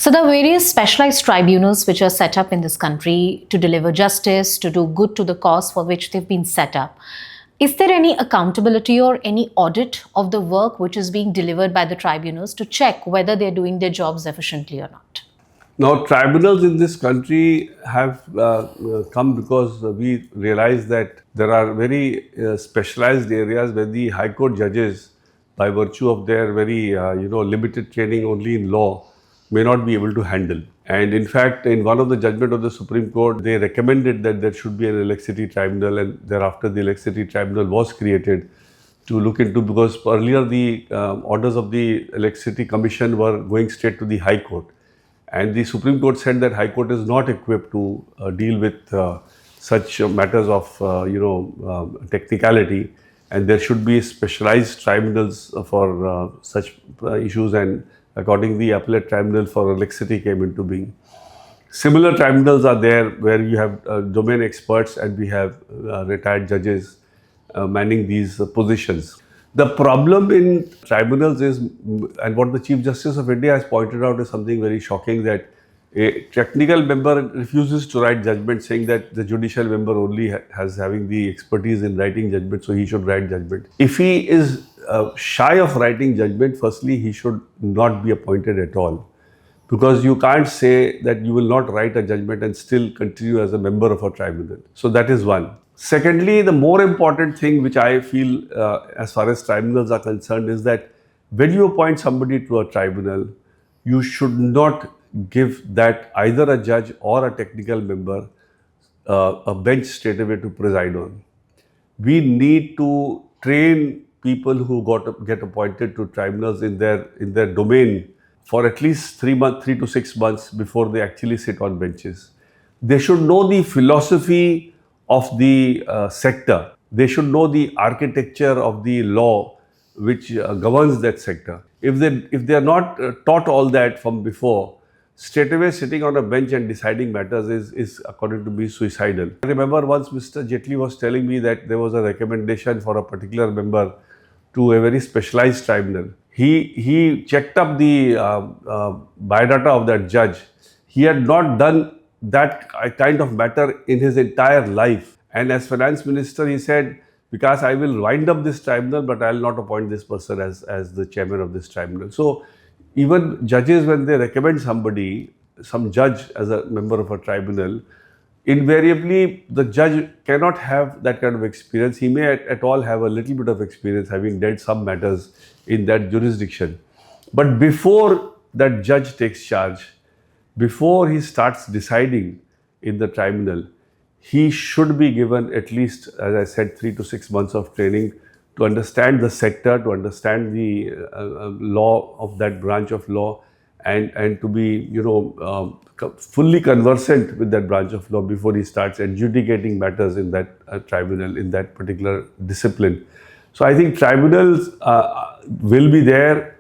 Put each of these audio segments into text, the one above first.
So there are various specialized tribunals which are set up in this country to deliver justice, to do good to the cause for which they've been set up. Is there any accountability or any audit of the work which is being delivered by the tribunals to check whether they're doing their jobs efficiently or not? Now, tribunals in this country have come because we realize that there are very specialized areas where the High Court judges, by virtue of their very limited training only in law, may not be able to handle. And in fact, in one of the judgment of the Supreme Court, they recommended that there should be an electricity tribunal, and thereafter the electricity tribunal was created to look into, because earlier the orders of the electricity commission were going straight to the High Court. And the Supreme Court said that High Court is not equipped to deal with such matters of technicality, and there should be specialized tribunals for such issues. And accordingly, the appellate tribunal for electricity came into being. Similar tribunals are there where you have domain experts, and we have retired judges manning these positions. The problem in tribunals is, and what the Chief Justice of India has pointed out, is something very shocking, that a technical member refuses to write judgment, saying that the judicial member only has having the expertise in writing judgment, so he should write judgment. If he is shy of writing judgment, firstly, he should not be appointed at all, because you can't say that you will not write a judgment and still continue as a member of a tribunal. So that is one. Secondly, the more important thing which I feel as far as tribunals are concerned is that when you appoint somebody to a tribunal, you should not give that either a judge or a technical member a bench straight away to preside on. We need to train people who get appointed to tribunals in their domain for at least 3 to 6 months before they actually sit on benches. They should know the philosophy of the sector. They should know the architecture of the law which governs that sector. If they are not taught all that from before, straight away sitting on a bench and deciding matters is according to me suicidal. I remember once Mr. Jaitley was telling me that there was a recommendation for a particular member to a very specialized tribunal. He checked up the biodata of that judge. He had not done that kind of matter in his entire life. And as finance minister, he said, "Vikas, I will wind up this tribunal, but I will not appoint this person as the chairman of this tribunal." So even judges, when they recommend somebody, some judge as a member of a tribunal, invariably the judge cannot have that kind of experience. He may at all have a little bit of experience, having dealt some matters in that jurisdiction. But before that judge takes charge, before he starts deciding in the tribunal, he should be given at least, as I said, 3 to 6 months of training to understand the sector, to understand the law of that branch of law, and to be, fully conversant with that branch of law before he starts adjudicating matters in that tribunal, in that particular discipline. So I think tribunals will be there.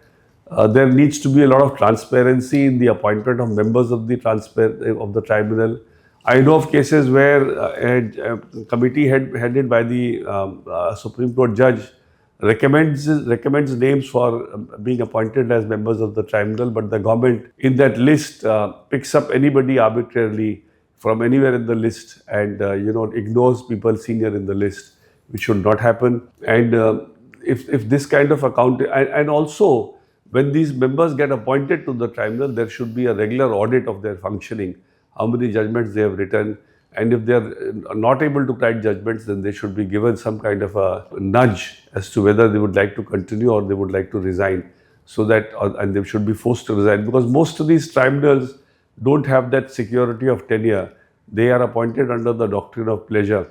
There needs to be a lot of transparency in the appointment of members of the tribunal. I know of cases where a committee headed by the Supreme Court judge recommends names for being appointed as members of the tribunal, but the government in that list picks up anybody arbitrarily from anywhere in the list and ignores people senior in the list, which should not happen. And if this kind of and also when these members get appointed to the tribunal, there should be a regular audit of their functioning, how many judgments they have written, and if they are not able to write judgments, then they should be given some kind of a nudge as to whether they would like to continue or they would like to resign, so that and they should be forced to resign, because most of these tribunals don't have that security of tenure. They are appointed under the doctrine of pleasure,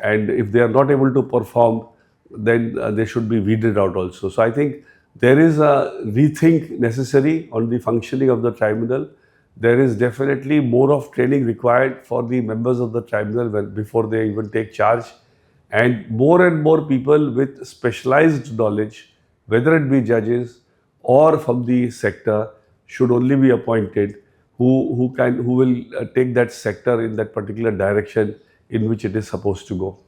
and if they are not able to perform, then they should be weeded out also. So I think there is a rethink necessary on the functioning of the tribunal. There is definitely more of training required for the members of the tribunal before they even take charge, and more people with specialized knowledge, whether it be judges or from the sector, should only be appointed who will take that sector in that particular direction in which it is supposed to go.